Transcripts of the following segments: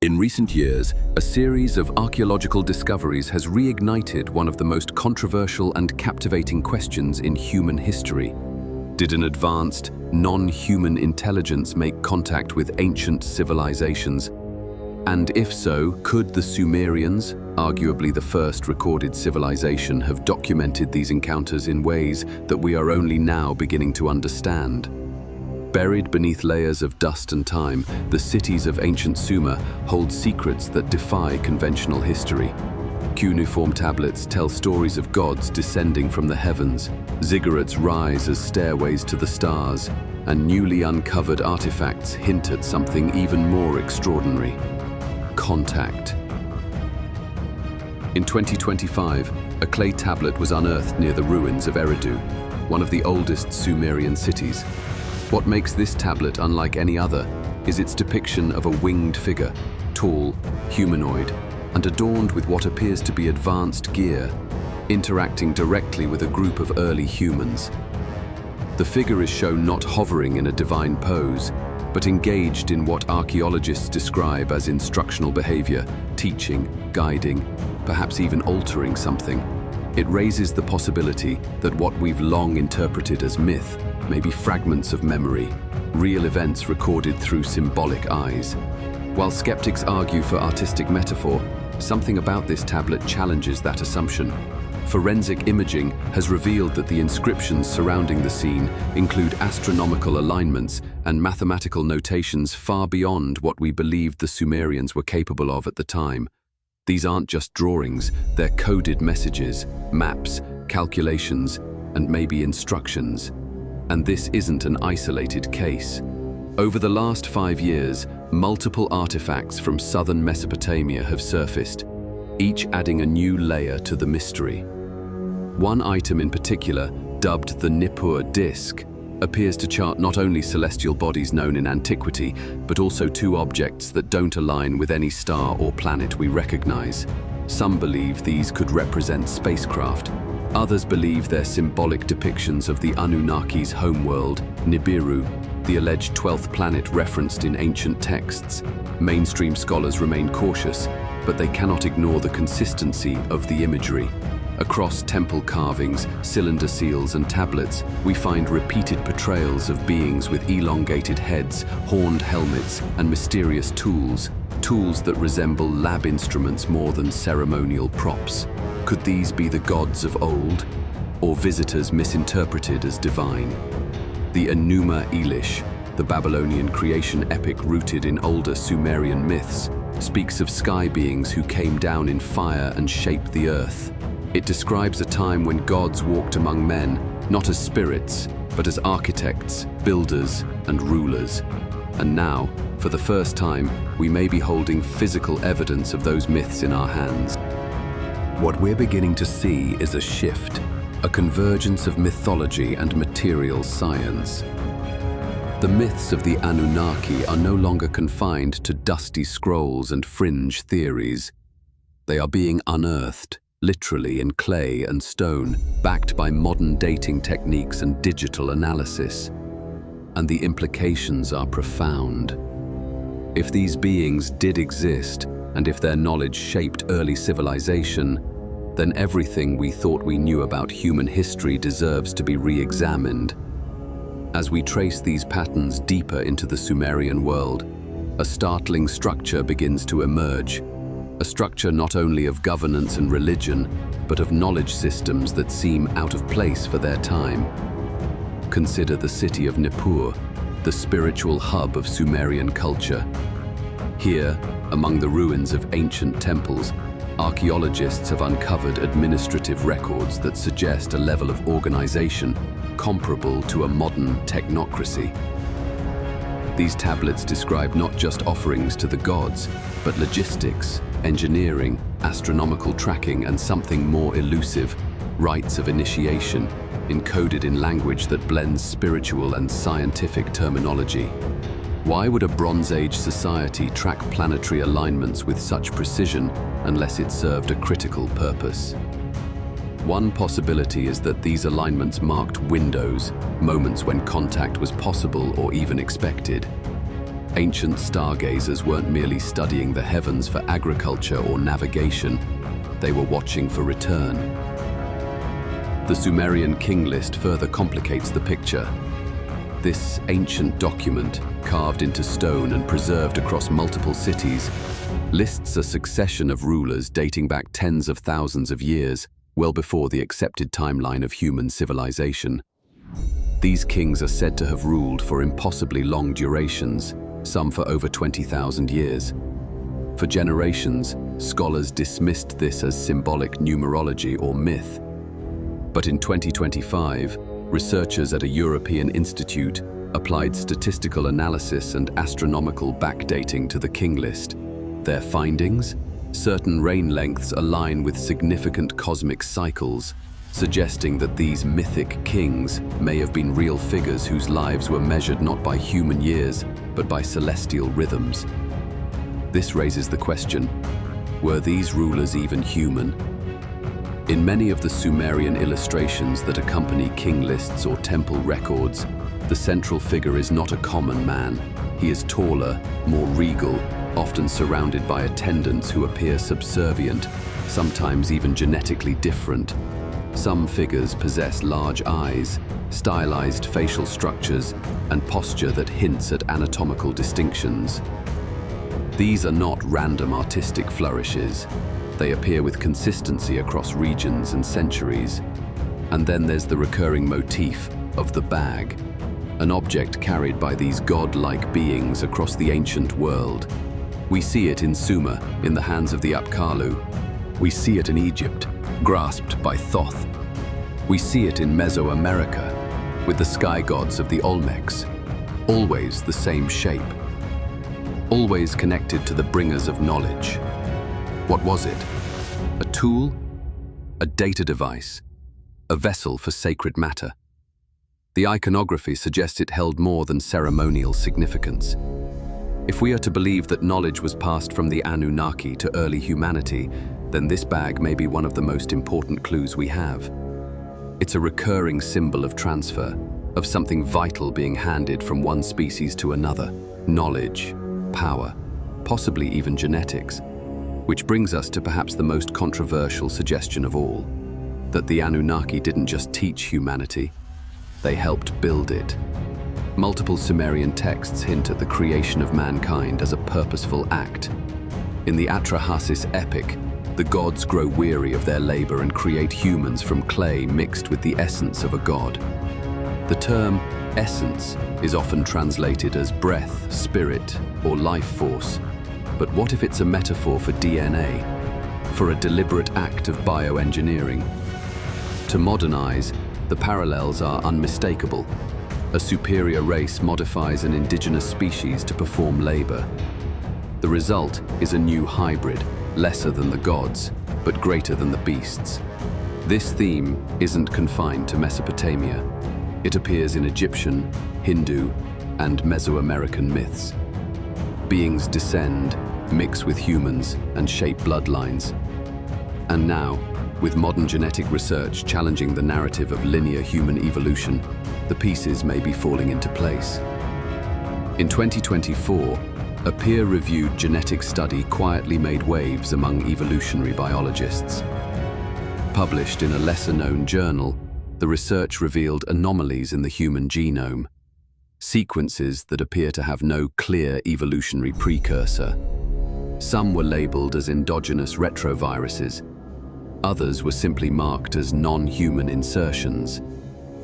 In recent years, a series of archaeological discoveries has reignited one of the most controversial and captivating questions in human history. Did an advanced, non-human intelligence make contact with ancient civilizations? And if so, could the Sumerians, arguably the first recorded civilization, have documented these encounters in ways that we are only now beginning to understand? Buried beneath layers of dust and time, the cities of ancient Sumer hold secrets that defy conventional history. Cuneiform tablets tell stories of gods descending from the heavens, ziggurats rise as stairways to the stars, and newly uncovered artifacts hint at something even more extraordinary: contact. In 2025, a clay tablet was unearthed near the ruins of Eridu, one of the oldest Sumerian cities. What makes this tablet unlike any other is its depiction of a winged figure, tall, humanoid, and adorned with what appears to be advanced gear, interacting directly with a group of early humans. The figure is shown not hovering in a divine pose, but engaged in what archaeologists describe as instructional behavior, teaching, guiding, perhaps even altering something. It raises the possibility that what we've long interpreted as myth may be fragments of memory, real events recorded through symbolic eyes. While skeptics argue for artistic metaphor, something about this tablet challenges that assumption. Forensic imaging has revealed that the inscriptions surrounding the scene include astronomical alignments and mathematical notations far beyond what we believed the Sumerians were capable of at the time. These aren't just drawings, they're coded messages, maps, calculations, and maybe instructions. And this isn't an isolated case. Over the last 5 years, multiple artifacts from southern Mesopotamia have surfaced, each adding a new layer to the mystery. One item in particular, dubbed the Nippur disk, appears to chart not only celestial bodies known in antiquity, but also two objects that don't align with any star or planet we recognize. Some believe these could represent spacecraft. Others believe they're symbolic depictions of the Anunnaki's homeworld, Nibiru, the alleged 12th planet referenced in ancient texts. Mainstream scholars remain cautious, but they cannot ignore the consistency of the imagery. Across temple carvings, cylinder seals, and tablets, we find repeated portrayals of beings with elongated heads, horned helmets, and mysterious tools that resemble lab instruments more than ceremonial props. Could these be the gods of old, or visitors misinterpreted as divine? The Enuma Elish, the Babylonian creation epic rooted in older Sumerian myths, speaks of sky beings who came down in fire and shaped the earth. It describes a time when gods walked among men, not as spirits, but as architects, builders, and rulers. And now, for the first time, we may be holding physical evidence of those myths in our hands. What we're beginning to see is a shift, a convergence of mythology and material science. The myths of the Anunnaki are no longer confined to dusty scrolls and fringe theories. They are being unearthed, literally in clay and stone, backed by modern dating techniques and digital analysis. And the implications are profound. If these beings did exist, and if their knowledge shaped early civilization, then everything we thought we knew about human history deserves to be re-examined. As we trace these patterns deeper into the Sumerian world, a startling structure begins to emerge. A structure not only of governance and religion, but of knowledge systems that seem out of place for their time. Consider the city of Nippur, the spiritual hub of Sumerian culture. Here, among the ruins of ancient temples, archaeologists have uncovered administrative records that suggest a level of organization comparable to a modern technocracy. These tablets describe not just offerings to the gods, but logistics, engineering, astronomical tracking, and something more elusive, rites of initiation, encoded in language that blends spiritual and scientific terminology. Why would a Bronze Age society track planetary alignments with such precision unless it served a critical purpose? One possibility is that these alignments marked windows, moments when contact was possible or even expected. Ancient stargazers weren't merely studying the heavens for agriculture or navigation, they were watching for return. The Sumerian king list further complicates the picture. This ancient document, carved into stone and preserved across multiple cities, lists a succession of rulers dating back tens of thousands of years, well before the accepted timeline of human civilization. These kings are said to have ruled for impossibly long durations, some for over 20,000 years. For generations, scholars dismissed this as symbolic numerology or myth. But in 2025, researchers at a European institute applied statistical analysis and astronomical backdating to the king list. Their findings? Certain reign lengths align with significant cosmic cycles, suggesting that these mythic kings may have been real figures whose lives were measured not by human years, but by celestial rhythms. This raises the question, were these rulers even human? In many of the Sumerian illustrations that accompany king lists or temple records, the central figure is not a common man. He is taller, more regal, often surrounded by attendants who appear subservient, sometimes even genetically different. Some figures possess large eyes, stylized facial structures, and posture that hints at anatomical distinctions. These are not random artistic flourishes. They appear with consistency across regions and centuries. And then there's the recurring motif of the bag, an object carried by these god-like beings across the ancient world. We see it in Sumer, in the hands of the Apkallu. We see it in Egypt, grasped by Thoth. We see it in Mesoamerica, with the sky gods of the Olmecs. Always the same shape. Always connected to the bringers of knowledge. What was it? A tool? A data device? A vessel for sacred matter? The iconography suggests it held more than ceremonial significance. If we are to believe that knowledge was passed from the Anunnaki to early humanity, then this bag may be one of the most important clues we have. It's a recurring symbol of transfer, of something vital being handed from one species to another. Knowledge, power, possibly even genetics. Which brings us to perhaps the most controversial suggestion of all, that the Anunnaki didn't just teach humanity, they helped build it. Multiple Sumerian texts hint at the creation of mankind as a purposeful act. In the Atrahasis epic, the gods grow weary of their labor and create humans from clay mixed with the essence of a god. The term essence is often translated as breath, spirit, or life force. But what if it's a metaphor for DNA, for a deliberate act of bioengineering? To modernize, the parallels are unmistakable. A superior race modifies an indigenous species to perform labor. The result is a new hybrid, lesser than the gods, but greater than the beasts. This theme isn't confined to Mesopotamia. It appears in Egyptian, Hindu, and Mesoamerican myths. Beings descend, mix with humans, and shape bloodlines. And now, with modern genetic research challenging the narrative of linear human evolution, the pieces may be falling into place. In 2024, a peer-reviewed genetic study quietly made waves among evolutionary biologists. Published in a lesser-known journal, the research revealed anomalies in the human genome, sequences that appear to have no clear evolutionary precursor. Some were labeled as endogenous retroviruses. Others were simply marked as non-human insertions.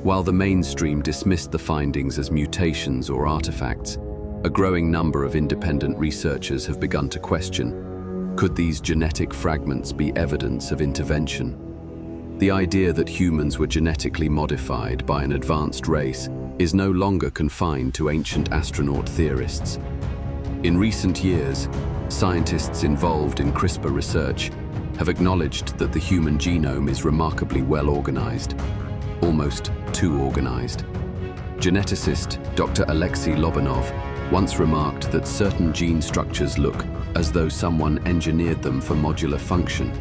While the mainstream dismissed the findings as mutations or artifacts, a growing number of independent researchers have begun to question, could these genetic fragments be evidence of intervention? The idea that humans were genetically modified by an advanced race is no longer confined to ancient astronaut theorists. In recent years, scientists involved in CRISPR research have acknowledged that the human genome is remarkably well organized, almost too organized. Geneticist Dr. Alexei Lobanov once remarked that certain gene structures look as though someone engineered them for modular function.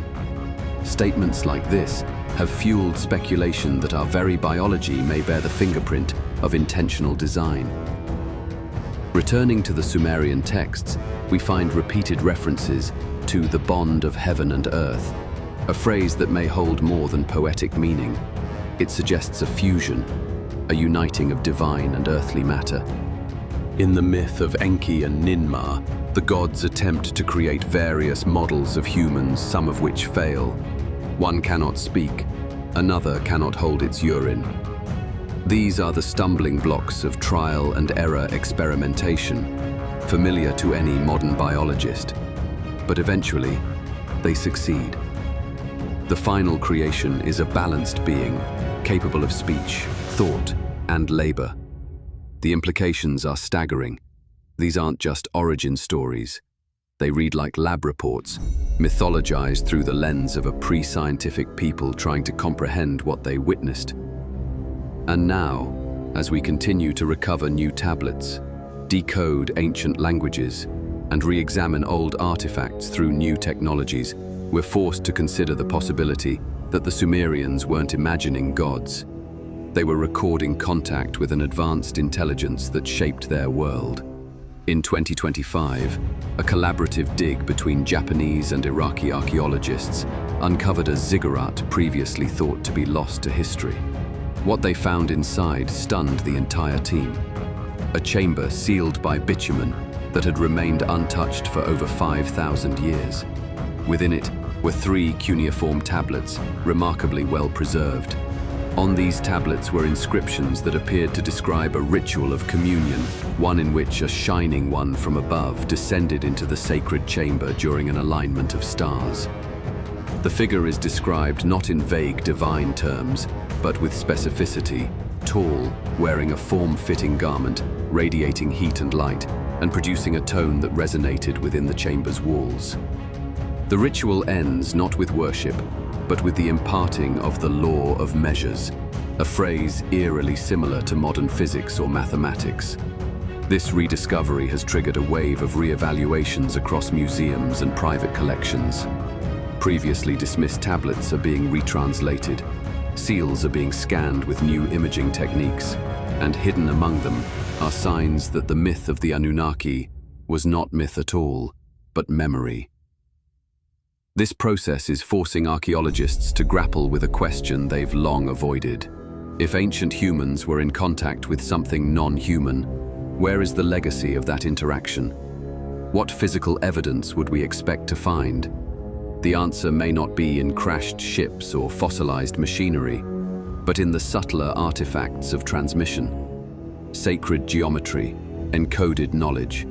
Statements like this have fueled speculation that our very biology may bear the fingerprint of intentional design. Returning to the Sumerian texts, we find repeated references to the bond of heaven and earth, a phrase that may hold more than poetic meaning. It suggests a fusion, a uniting of divine and earthly matter. In the myth of Enki and Ninmah, the gods attempt to create various models of humans, some of which fail. One cannot speak, another cannot hold its urine. These are the stumbling blocks of trial and error experimentation, familiar to any modern biologist. But eventually, they succeed. The final creation is a balanced being, capable of speech, thought, and labor. The implications are staggering. These aren't just origin stories. They read like lab reports, mythologized through the lens of a pre-scientific people trying to comprehend what they witnessed. And now, as we continue to recover new tablets, decode ancient languages, and re-examine old artifacts through new technologies, we're forced to consider the possibility that the Sumerians weren't imagining gods. They were recording contact with an advanced intelligence that shaped their world. In 2025, a collaborative dig between Japanese and Iraqi archaeologists uncovered a ziggurat previously thought to be lost to history. What they found inside stunned the entire team. A chamber sealed by bitumen that had remained untouched for over 5,000 years. Within it were 3 cuneiform tablets, remarkably well preserved. On these tablets were inscriptions that appeared to describe a ritual of communion, one in which a shining one from above descended into the sacred chamber during an alignment of stars. The figure is described not in vague divine terms, but with specificity, tall, wearing a form-fitting garment, radiating heat and light, and producing a tone that resonated within the chamber's walls. The ritual ends not with worship, but with the imparting of the law of measures, a phrase eerily similar to modern physics or mathematics. This rediscovery has triggered a wave of re-evaluations across museums and private collections. Previously dismissed tablets are being retranslated, seals are being scanned with new imaging techniques, and hidden among them are signs that the myth of the Anunnaki was not myth at all, but memory. This process is forcing archaeologists to grapple with a question they've long avoided. If ancient humans were in contact with something non-human, where is the legacy of that interaction? What physical evidence would we expect to find? The answer may not be in crashed ships or fossilized machinery, but in the subtler artifacts of transmission. Sacred geometry, encoded knowledge,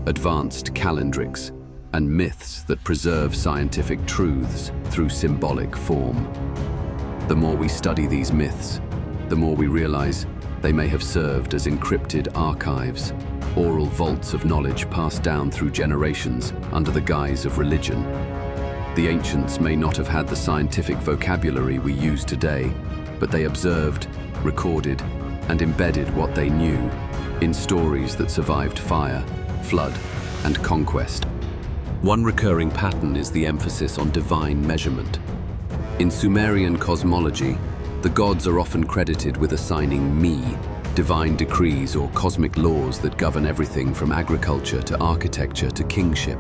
advanced calendrics, and myths that preserve scientific truths through symbolic form. The more we study these myths, the more we realize they may have served as encrypted archives, oral vaults of knowledge passed down through generations under the guise of religion. The ancients may not have had the scientific vocabulary we use today, but they observed, recorded, and embedded what they knew in stories that survived fire, flood, and conquest. One recurring pattern is the emphasis on divine measurement. In Sumerian cosmology, the gods are often credited with assigning me, divine decrees or cosmic laws that govern everything from agriculture to architecture to kingship.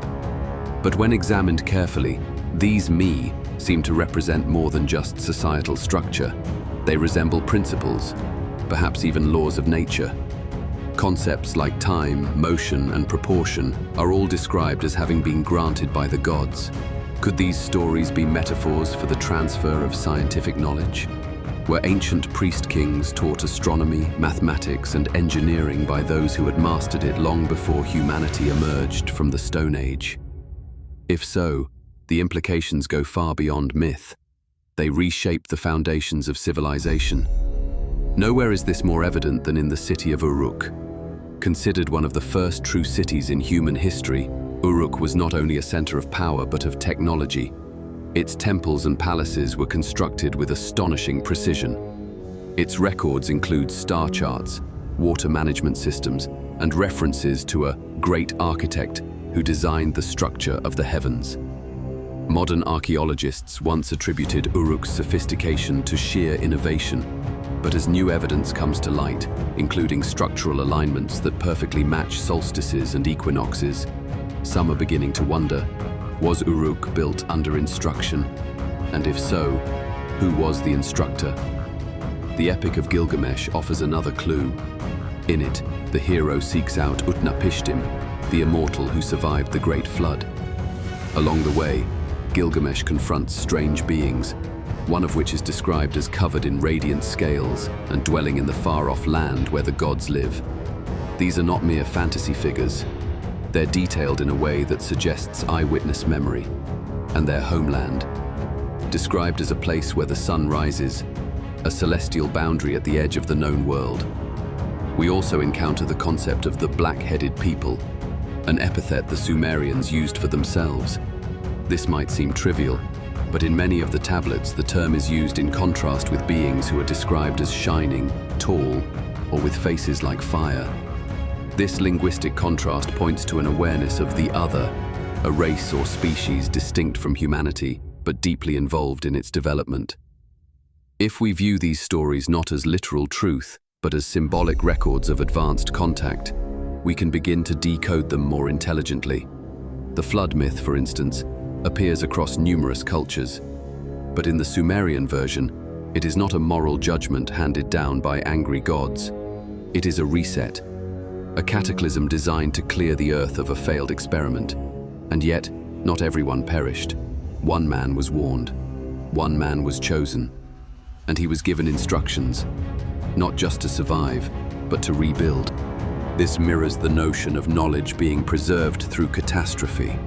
But when examined carefully, these me seem to represent more than just societal structure. They resemble principles, perhaps even laws of nature. Concepts like time, motion, and proportion are all described as having been granted by the gods. Could these stories be metaphors for the transfer of scientific knowledge? Were ancient priest-kings taught astronomy, mathematics, and engineering by those who had mastered it long before humanity emerged from the Stone Age? If so, the implications go far beyond myth. They reshape the foundations of civilization. Nowhere is this more evident than in the city of Uruk. Considered one of the first true cities in human history, Uruk was not only a center of power but of technology. Its temples and palaces were constructed with astonishing precision. Its records include star charts, water management systems, and references to a great architect who designed the structure of the heavens. Modern archaeologists once attributed Uruk's sophistication to sheer innovation, but as new evidence comes to light, including structural alignments that perfectly match solstices and equinoxes, some are beginning to wonder, was Uruk built under instruction? And if so, who was the instructor? The Epic of Gilgamesh offers another clue. In it, the hero seeks out Utnapishtim, the immortal who survived the Great Flood. Along the way, Gilgamesh confronts strange beings, one of which is described as covered in radiant scales and dwelling in the far-off land where the gods live. These are not mere fantasy figures. They're detailed in a way that suggests eyewitness memory, and their homeland, described as a place where the sun rises, a celestial boundary at the edge of the known world. We also encounter the concept of the black-headed people, an epithet the Sumerians used for themselves. This might seem trivial, but in many of the tablets the term is used in contrast with beings who are described as shining, tall, or with faces like fire. This linguistic contrast points to an awareness of the other, a race or species distinct from humanity, but deeply involved in its development. If we view these stories not as literal truth, but as symbolic records of advanced contact, we can begin to decode them more intelligently. The flood myth, for instance, appears across numerous cultures, but in the Sumerian version, it is not a moral judgment handed down by angry gods. It is a reset, a cataclysm designed to clear the earth of a failed experiment. And yet, not everyone perished. One man was warned. One man was chosen. And he was given instructions, not just to survive, but to rebuild. This mirrors the notion of knowledge being preserved through catastrophe,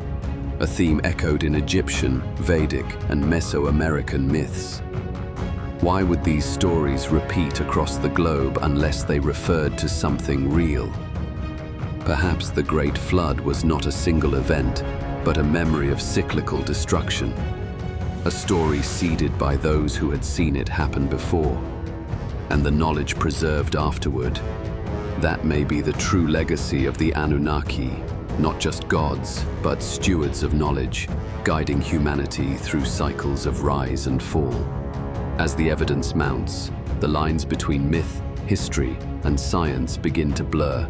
a theme echoed in Egyptian, Vedic, and Mesoamerican myths. Why would these stories repeat across the globe unless they referred to something real? Perhaps the Great Flood was not a single event, but a memory of cyclical destruction, a story seeded by those who had seen it happen before, and the knowledge preserved afterward. That may be the true legacy of the Anunnaki, not just gods, but stewards of knowledge, guiding humanity through cycles of rise and fall. As the evidence mounts, the lines between myth, history, and science begin to blur.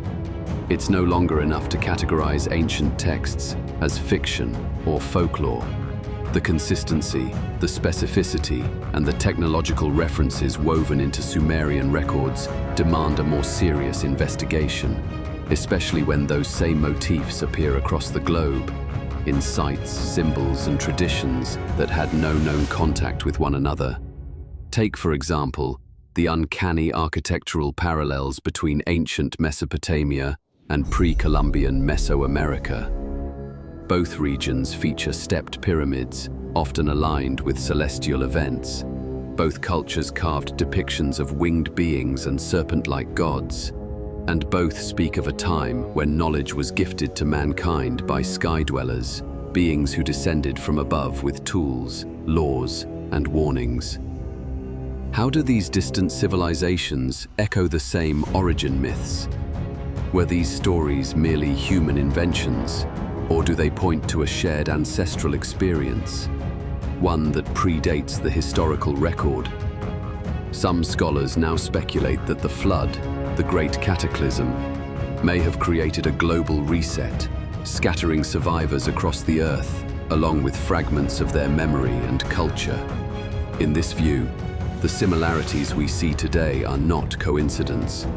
It's no longer enough to categorize ancient texts as fiction or folklore. The consistency, the specificity, and the technological references woven into Sumerian records demand a more serious investigation, especially when those same motifs appear across the globe, in sites, symbols, and traditions that had no known contact with one another. Take, for example, the uncanny architectural parallels between ancient Mesopotamia and pre-Columbian Mesoamerica. Both regions feature stepped pyramids, often aligned with celestial events. Both cultures carved depictions of winged beings and serpent-like gods, and both speak of a time when knowledge was gifted to mankind by sky-dwellers, beings who descended from above with tools, laws, and warnings. How do these distant civilizations echo the same origin myths? Were these stories merely human inventions, or do they point to a shared ancestral experience, one that predates the historical record? Some scholars now speculate that the flood, the Great Cataclysm, may have created a global reset, scattering survivors across the Earth, along with fragments of their memory and culture. In this view, the similarities we see today are not coincidence,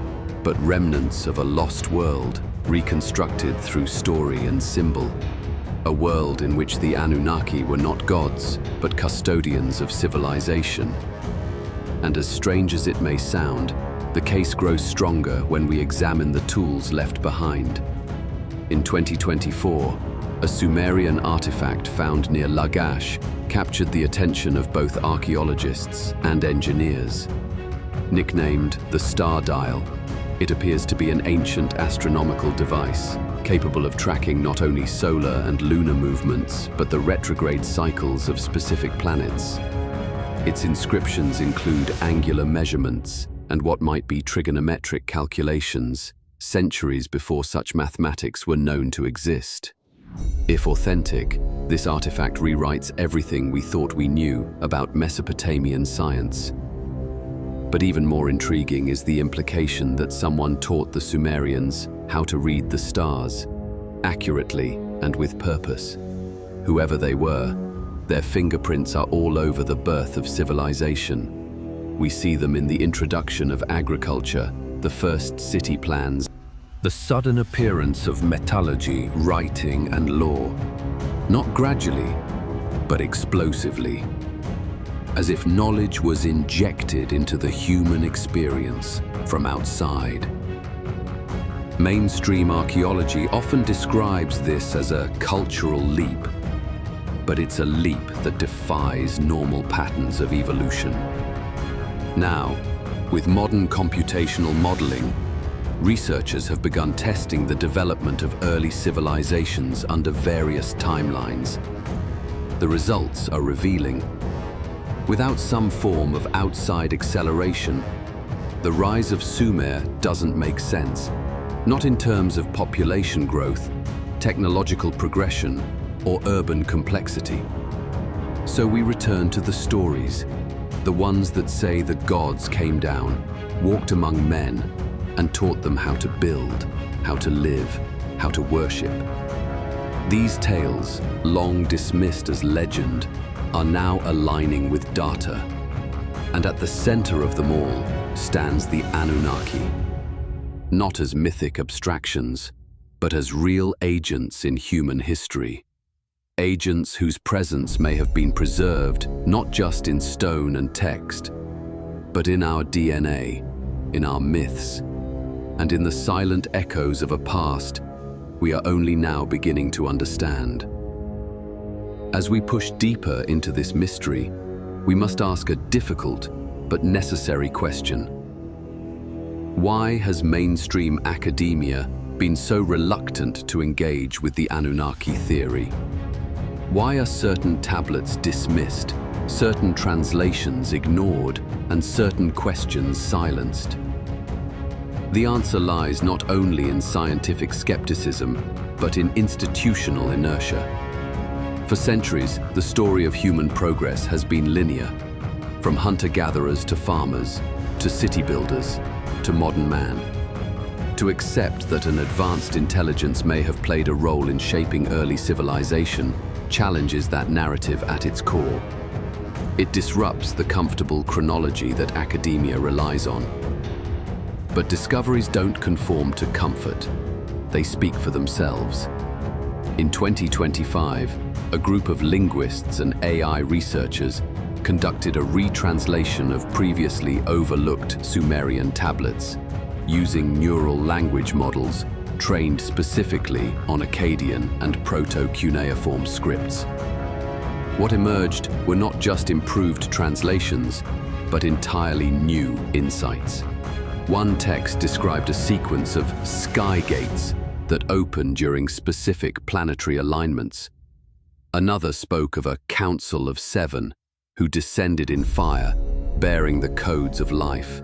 but remnants of a lost world reconstructed through story and symbol. A world in which the Anunnaki were not gods, but custodians of civilization. And as strange as it may sound, the case grows stronger when we examine the tools left behind. In 2024, a Sumerian artifact found near Lagash captured the attention of both archaeologists and engineers. Nicknamed the Star Dial, it appears to be an ancient astronomical device, capable of tracking not only solar and lunar movements, but the retrograde cycles of specific planets. Its inscriptions include angular measurements and what might be trigonometric calculations, centuries before such mathematics were known to exist. If authentic, this artifact rewrites everything we thought we knew about Mesopotamian science. But even more intriguing is the implication that someone taught the Sumerians how to read the stars, accurately and with purpose. Whoever they were, their fingerprints are all over the birth of civilization. We see them in the introduction of agriculture, the first city plans, the sudden appearance of metallurgy, writing, and law. Not gradually, but explosively. As if knowledge was injected into the human experience from outside. Mainstream archaeology often describes this as a cultural leap, but it's a leap that defies normal patterns of evolution. Now, with modern computational modeling, researchers have begun testing the development of early civilizations under various timelines. The results are revealing. Without some form of outside acceleration, the rise of Sumer doesn't make sense, not in terms of population growth, technological progression, or urban complexity. So we return to the stories, the ones that say the gods came down, walked among men, and taught them how to build, how to live, how to worship. These tales, long dismissed as legend, are now aligning with data. And at the center of them all stands the Anunnaki. Not as mythic abstractions, but as real agents in human history. Agents whose presence may have been preserved not just in stone and text, but in our DNA, in our myths, and in the silent echoes of a past we are only now beginning to understand. As we push deeper into this mystery, we must ask a difficult but necessary question. Why has mainstream academia been so reluctant to engage with the Anunnaki theory? Why are certain tablets dismissed, certain translations ignored, and certain questions silenced? The answer lies not only in scientific skepticism, but in institutional inertia. For centuries, the story of human progress has been linear, from hunter-gatherers to farmers, to city builders, to modern man. To accept that an advanced intelligence may have played a role in shaping early civilization challenges that narrative at its core. It disrupts the comfortable chronology that academia relies on. But discoveries don't conform to comfort. They speak for themselves. In 2025, a group of linguists and AI researchers conducted a retranslation of previously overlooked Sumerian tablets, using neural language models trained specifically on Akkadian and Proto-Cuneiform scripts. What emerged were not just improved translations, but entirely new insights. One text described a sequence of sky gates that open during specific planetary alignments. Another spoke of a council of 7 who descended in fire, bearing the codes of life.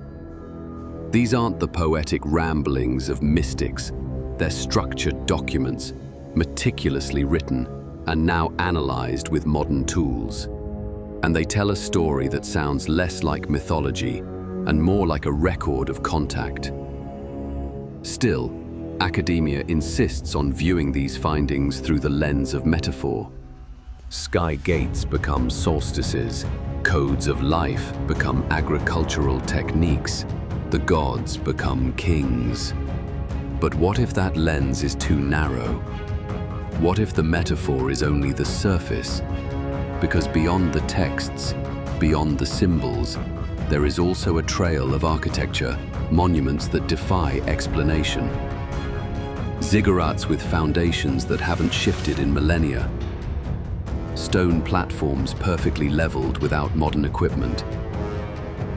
These aren't the poetic ramblings of mystics. They're structured documents, meticulously written and now analyzed with modern tools. And they tell a story that sounds less like mythology and more like a record of contact. Still, academia insists on viewing these findings through the lens of metaphor. Sky gates become solstices, codes of life become agricultural techniques, the gods become kings. But what if that lens is too narrow? What if the metaphor is only the surface? Because beyond the texts, beyond the symbols, there is also a trail of architecture, monuments that defy explanation. Ziggurats with foundations that haven't shifted in millennia. Stone platforms perfectly leveled without modern equipment.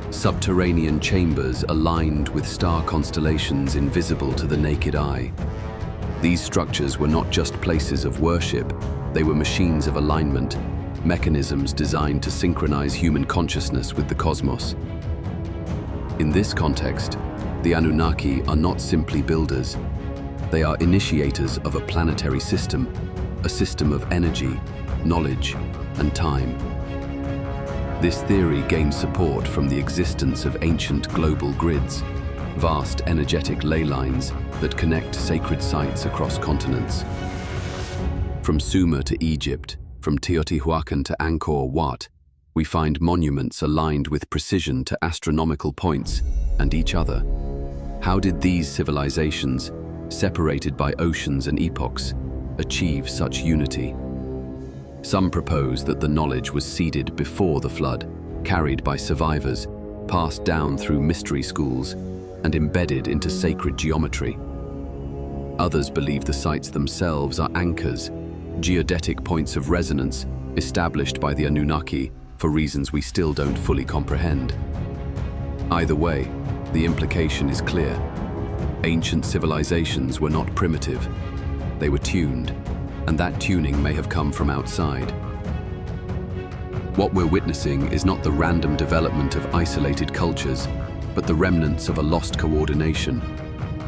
Subterranean chambers aligned with star constellations invisible to the naked eye. These structures were not just places of worship, they were machines of alignment, mechanisms designed to synchronize human consciousness with the cosmos. In this context, the Anunnaki are not simply builders. They are initiators of a planetary system, a system of energy, knowledge, and time. This theory gains support from the existence of ancient global grids, vast energetic ley lines that connect sacred sites across continents. From Sumer to Egypt, from Teotihuacan to Angkor Wat, we find monuments aligned with precision to astronomical points and each other. How did these civilizations, separated by oceans and epochs, achieve such unity? Some propose that the knowledge was seeded before the flood, carried by survivors, passed down through mystery schools, and embedded into sacred geometry. Others believe the sites themselves are anchors, geodetic points of resonance established by the Anunnaki for reasons we still don't fully comprehend. Either way, the implication is clear. Ancient civilizations were not primitive. They were tuned, and that tuning may have come from outside. What we're witnessing is not the random development of isolated cultures, but the remnants of a lost coordination,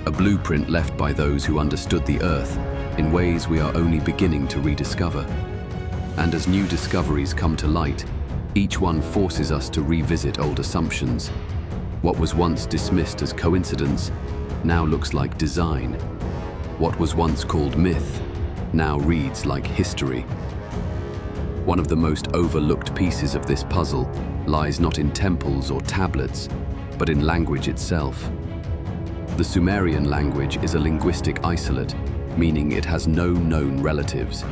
a blueprint left by those who understood the Earth in ways we are only beginning to rediscover. And as new discoveries come to light, each one forces us to revisit old assumptions. What was once dismissed as coincidence now looks like design. What was once called myth now reads like history. One of the most overlooked pieces of this puzzle lies not in temples or tablets, but in language itself. The Sumerian language is a linguistic isolate, meaning it has no known relatives.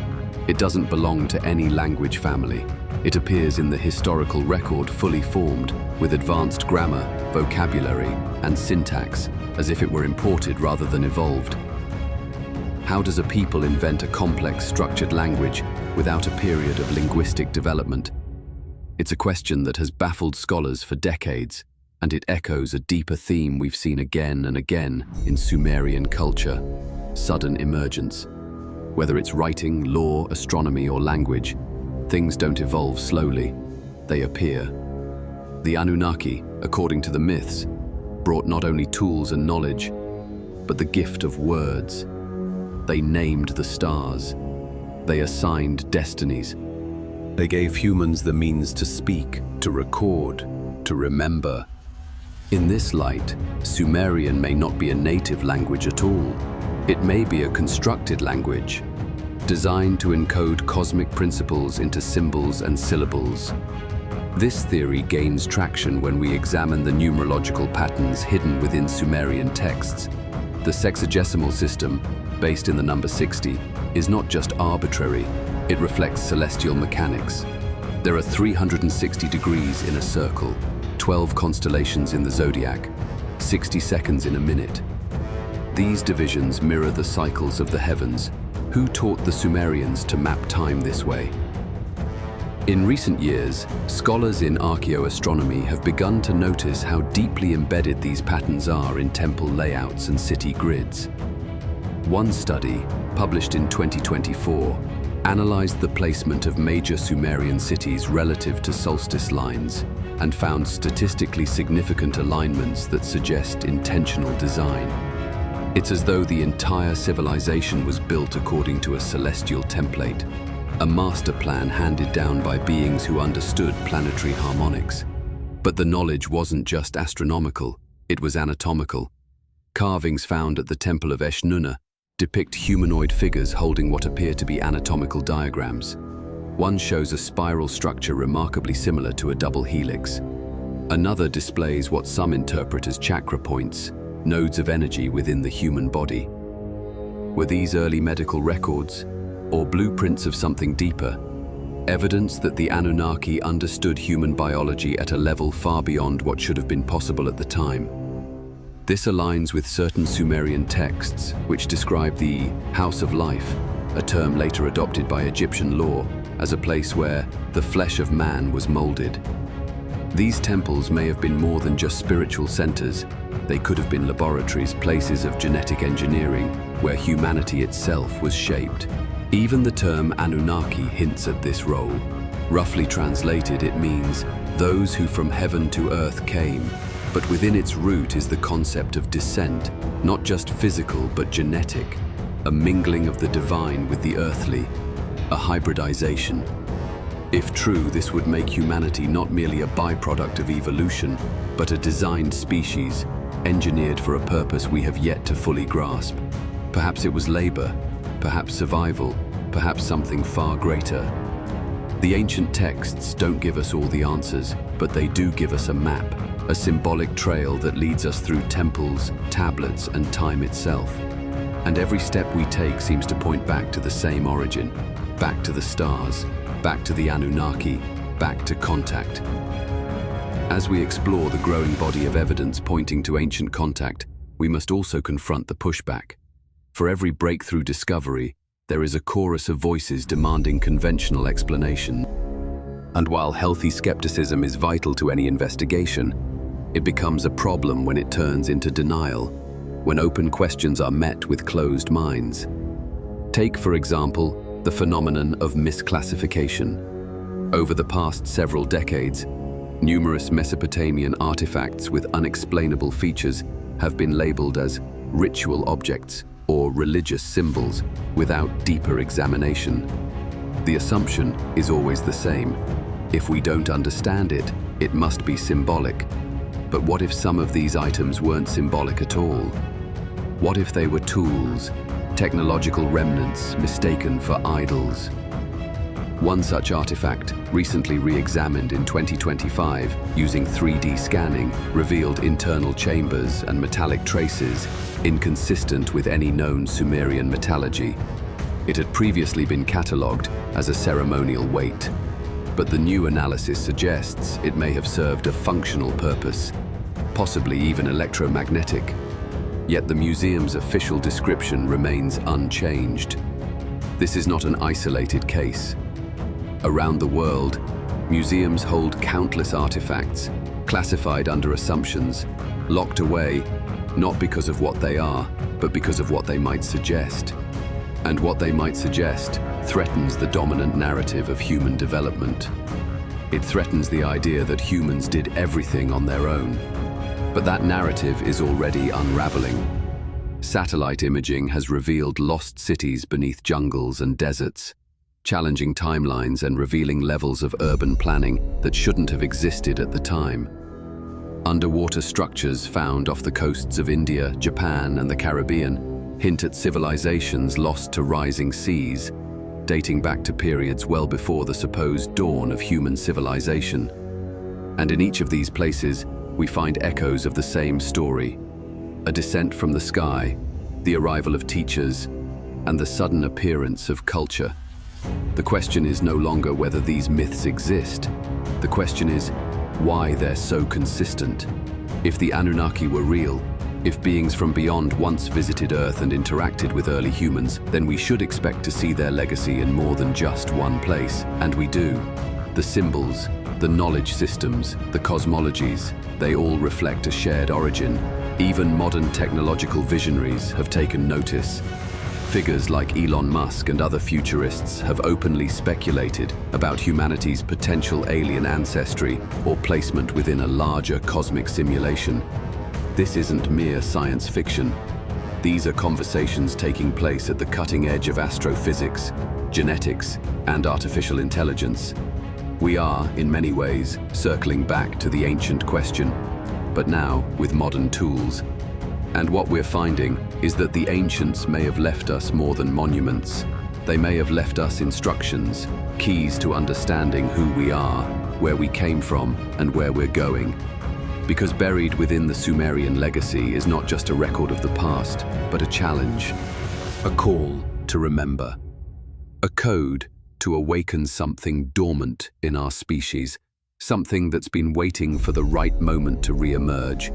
It doesn't belong to any language family. It appears in the historical record fully formed, with advanced grammar, vocabulary, and syntax, as if it were imported rather than evolved. How does a people invent a complex, structured language without a period of linguistic development? It's a question that has baffled scholars for decades, and it echoes a deeper theme we've seen again and again in Sumerian culture: sudden emergence. Whether it's writing, law, astronomy, or language, things don't evolve slowly, they appear. The Anunnaki, according to the myths, brought not only tools and knowledge, but the gift of words. They named the stars. They assigned destinies. They gave humans the means to speak, to record, to remember. In this light, Sumerian may not be a native language at all. It may be a constructed language, designed to encode cosmic principles into symbols and syllables. This theory gains traction when we examine the numerological patterns hidden within Sumerian texts. The sexagesimal system, based in the number 60, is not just arbitrary, it reflects celestial mechanics. There are 360 degrees in a circle, 12 constellations in the zodiac, 60 seconds in a minute. These divisions mirror the cycles of the heavens. Who taught the Sumerians to map time this way? In recent years, scholars in archaeoastronomy have begun to notice how deeply embedded these patterns are in temple layouts and city grids. One study, published in 2024, analyzed the placement of major Sumerian cities relative to solstice lines and found statistically significant alignments that suggest intentional design. It's as though the entire civilization was built according to a celestial template, a master plan handed down by beings who understood planetary harmonics. But the knowledge wasn't just astronomical, it was anatomical. Carvings found at the Temple of Eshnunna depict humanoid figures holding what appear to be anatomical diagrams. One shows a spiral structure remarkably similar to a double helix. Another displays what some interpret as chakra points, nodes of energy within the human body. Were these early medical records, or blueprints of something deeper? Evidence that the Anunnaki understood human biology at a level far beyond what should have been possible at the time. This aligns with certain Sumerian texts, which describe the House of Life, a term later adopted by Egyptian law, as a place where the flesh of man was molded. These temples may have been more than just spiritual centers. They could have been laboratories, places of genetic engineering, where humanity itself was shaped. Even the term Anunnaki hints at this role. Roughly translated, it means those who from heaven to earth came, but within its root is the concept of descent, not just physical but genetic, a mingling of the divine with the earthly, a hybridization. If true, this would make humanity not merely a byproduct of evolution, but a designed species, engineered for a purpose we have yet to fully grasp. Perhaps it was labor, perhaps survival, perhaps something far greater. The ancient texts don't give us all the answers, but they do give us a map, a symbolic trail that leads us through temples, tablets, and time itself. And every step we take seems to point back to the same origin, back to the stars, back to the Anunnaki, back to contact. As we explore the growing body of evidence pointing to ancient contact, we must also confront the pushback. For every breakthrough discovery, there is a chorus of voices demanding conventional explanation. And while healthy skepticism is vital to any investigation, it becomes a problem when it turns into denial, when open questions are met with closed minds. Take, for example, the phenomenon of misclassification. Over the past several decades, numerous Mesopotamian artifacts with unexplainable features have been labeled as ritual objects or religious symbols without deeper examination. The assumption is always the same. If we don't understand it, it must be symbolic. But what if some of these items weren't symbolic at all? What if they were tools, technological remnants mistaken for idols? One such artifact, recently re-examined in 2025 using 3D scanning, revealed internal chambers and metallic traces inconsistent with any known Sumerian metallurgy. It had previously been catalogued as a ceremonial weight, but the new analysis suggests it may have served a functional purpose, possibly even electromagnetic. Yet the museum's official description remains unchanged. This is not an isolated case. Around the world, museums hold countless artifacts, classified under assumptions, locked away, not because of what they are, but because of what they might suggest. And what they might suggest threatens the dominant narrative of human development. It threatens the idea that humans did everything on their own. But that narrative is already unraveling. Satellite imaging has revealed lost cities beneath jungles and deserts, challenging timelines and revealing levels of urban planning that shouldn't have existed at the time. Underwater structures found off the coasts of India, Japan, and the Caribbean hint at civilizations lost to rising seas, dating back to periods well before the supposed dawn of human civilization. And in each of these places, we find echoes of the same story: a descent from the sky, the arrival of teachers, and the sudden appearance of culture. The question is no longer whether these myths exist. The question is why they're so consistent. If the Anunnaki were real, if beings from beyond once visited Earth and interacted with early humans, then we should expect to see their legacy in more than just one place. And we do. The symbols, the knowledge systems, the cosmologies, they all reflect a shared origin. Even modern technological visionaries have taken notice. Figures like Elon Musk and other futurists have openly speculated about humanity's potential alien ancestry or placement within a larger cosmic simulation. This isn't mere science fiction. These are conversations taking place at the cutting edge of astrophysics, genetics, and artificial intelligence. We are, in many ways, circling back to the ancient question, but now with modern tools. And what we're finding is that the ancients may have left us more than monuments. They may have left us instructions, keys to understanding who we are, where we came from, and where we're going. Because buried within the Sumerian legacy is not just a record of the past, but a challenge, a call to remember, a code to awaken something dormant in our species, something that's been waiting for the right moment to re-emerge.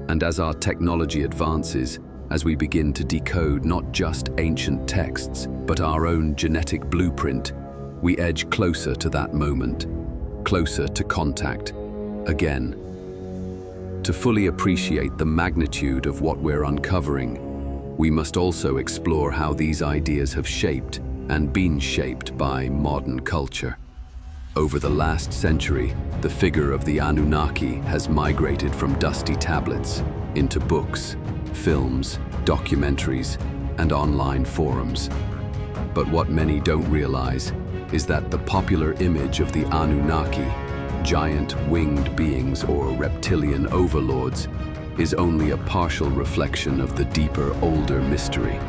And as our technology advances, as we begin to decode not just ancient texts, but our own genetic blueprint, we edge closer to that moment, closer to contact, again. To fully appreciate the magnitude of what we're uncovering, we must also explore how these ideas have shaped and been shaped by modern culture. Over the last century, the figure of the Anunnaki has migrated from dusty tablets into books, films, documentaries, and online forums. But what many don't realize is that the popular image of the Anunnaki, giant winged beings or reptilian overlords, is only a partial reflection of the deeper, older mystery.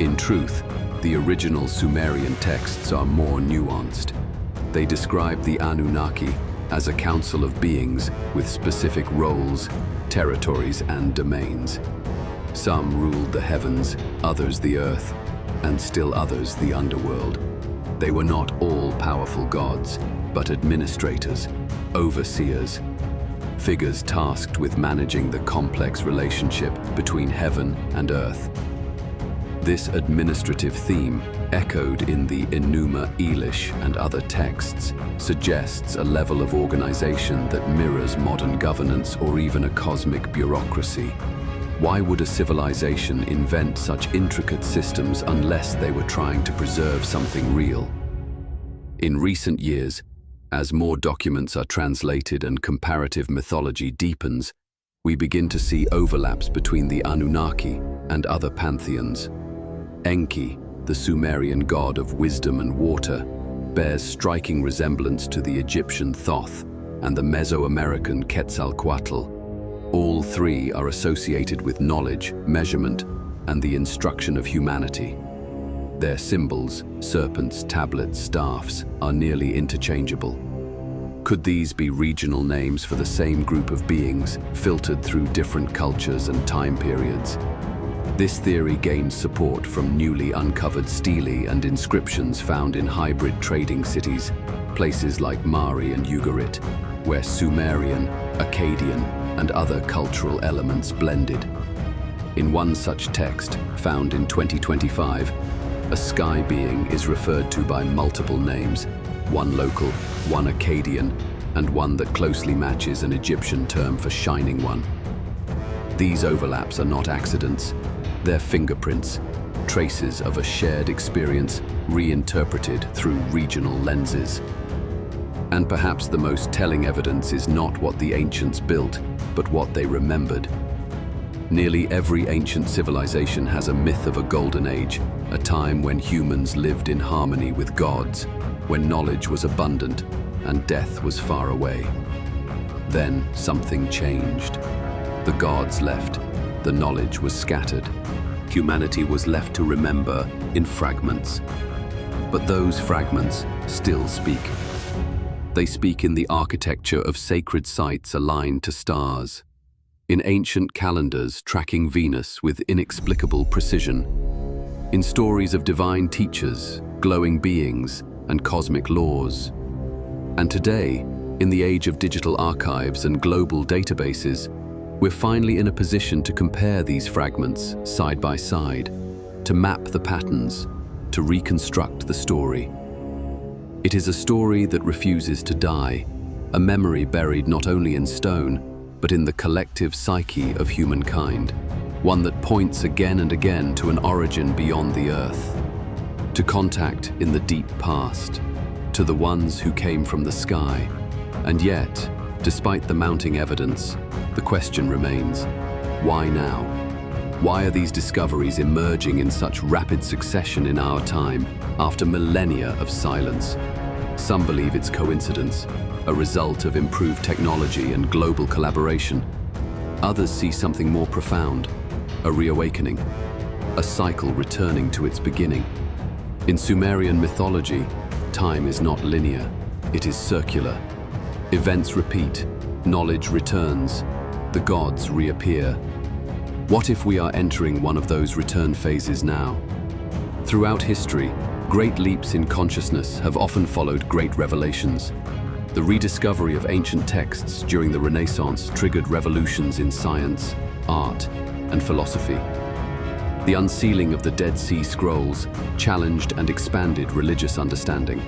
In truth, the original Sumerian texts are more nuanced. They describe the Anunnaki as a council of beings with specific roles, territories, and domains. Some ruled the heavens, others the earth, and still others the underworld. They were not all powerful gods, but administrators, overseers, figures tasked with managing the complex relationship between heaven and earth. This administrative theme, echoed in the Enuma Elish and other texts, suggests a level of organization that mirrors modern governance or even a cosmic bureaucracy. Why would a civilization invent such intricate systems unless they were trying to preserve something real? In recent years, as more documents are translated and comparative mythology deepens, we begin to see overlaps between the Anunnaki and other pantheons. Enki, the Sumerian god of wisdom and water, bears striking resemblance to the Egyptian Thoth and the Mesoamerican Quetzalcoatl. All three are associated with knowledge, measurement, and the instruction of humanity. Their symbols, serpents, tablets, staffs, are nearly interchangeable. Could these be regional names for the same group of beings, filtered through different cultures and time periods? This theory gains support from newly uncovered stelae and inscriptions found in hybrid trading cities, places like Mari and Ugarit, where Sumerian, Akkadian, and other cultural elements blended. In one such text, found in 2025, a sky being is referred to by multiple names, one local, one Akkadian, and one that closely matches an Egyptian term for shining one. These overlaps are not accidents, they're fingerprints, traces of a shared experience reinterpreted through regional lenses. And perhaps the most telling evidence is not what the ancients built, but what they remembered. Nearly every ancient civilization has a myth of a golden age, a time when humans lived in harmony with gods, when knowledge was abundant and death was far away. Then something changed. The gods left, the knowledge was scattered. Humanity was left to remember in fragments. But those fragments still speak. They speak in the architecture of sacred sites aligned to stars, in ancient calendars tracking Venus with inexplicable precision, in stories of divine teachers, glowing beings, and cosmic laws. And today, in the age of digital archives and global databases, we're finally in a position to compare these fragments side by side, to map the patterns, to reconstruct the story. It is a story that refuses to die, a memory buried not only in stone, but in the collective psyche of humankind, one that points again and again to an origin beyond the earth, to contact in the deep past, to the ones who came from the sky. And yet, despite the mounting evidence, the question remains, why now? Why are these discoveries emerging in such rapid succession in our time, after millennia of silence? Some believe it's coincidence, a result of improved technology and global collaboration. Others see something more profound, a reawakening, a cycle returning to its beginning. In Sumerian mythology, time is not linear, it is circular. Events repeat, knowledge returns, the gods reappear. What if we are entering one of those return phases now? Throughout history, great leaps in consciousness have often followed great revelations. The rediscovery of ancient texts during the Renaissance triggered revolutions in science, art, and philosophy. The unsealing of the Dead Sea Scrolls challenged and expanded religious understanding.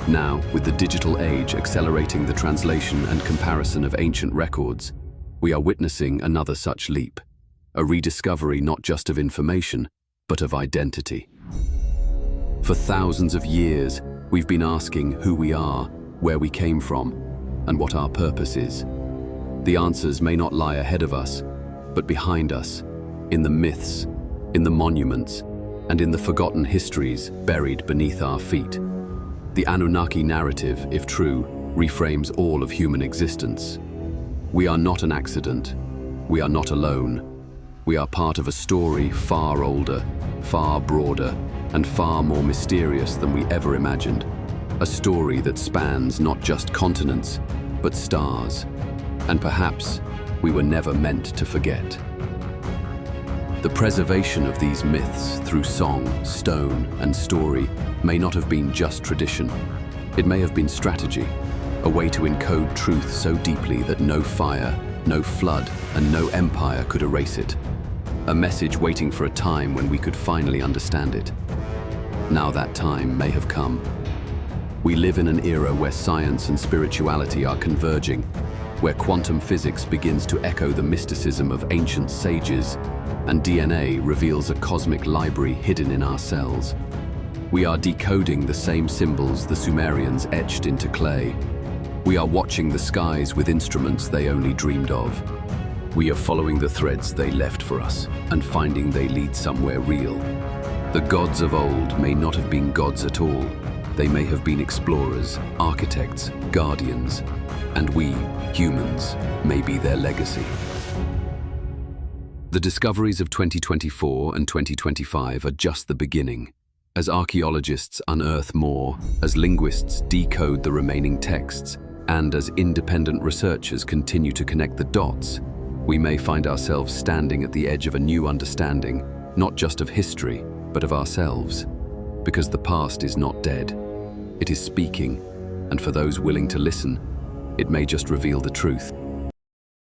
Now, with the digital age accelerating the translation and comparison of ancient records, we are witnessing another such leap. A rediscovery not just of information, but of identity. For thousands of years, we've been asking who we are, where we came from, and what our purpose is. The answers may not lie ahead of us, but behind us, in the myths, in the monuments, and in the forgotten histories buried beneath our feet. The Anunnaki narrative, if true, reframes all of human existence. We are not an accident. We are not alone. We are part of a story far older, far broader, and far more mysterious than we ever imagined. A story that spans not just continents, but stars. And perhaps we were never meant to forget. The preservation of these myths through song, stone, and story may not have been just tradition. It may have been strategy, a way to encode truth so deeply that no fire, no flood, and no empire could erase it. A message waiting for a time when we could finally understand it. Now that time may have come. We live in an era where science and spirituality are converging, where quantum physics begins to echo the mysticism of ancient sages, and DNA reveals a cosmic library hidden in our cells. We are decoding the same symbols the Sumerians etched into clay. We are watching the skies with instruments they only dreamed of. We are following the threads they left for us and finding they lead somewhere real. The gods of old may not have been gods at all. They may have been explorers, architects, guardians, and we, humans, may be their legacy. The discoveries of 2024 and 2025 are just the beginning. As archaeologists unearth more, as linguists decode the remaining texts, and as independent researchers continue to connect the dots, we may find ourselves standing at the edge of a new understanding, not just of history, but of ourselves. Because the past is not dead. It is speaking, and for those willing to listen, it may just reveal the truth.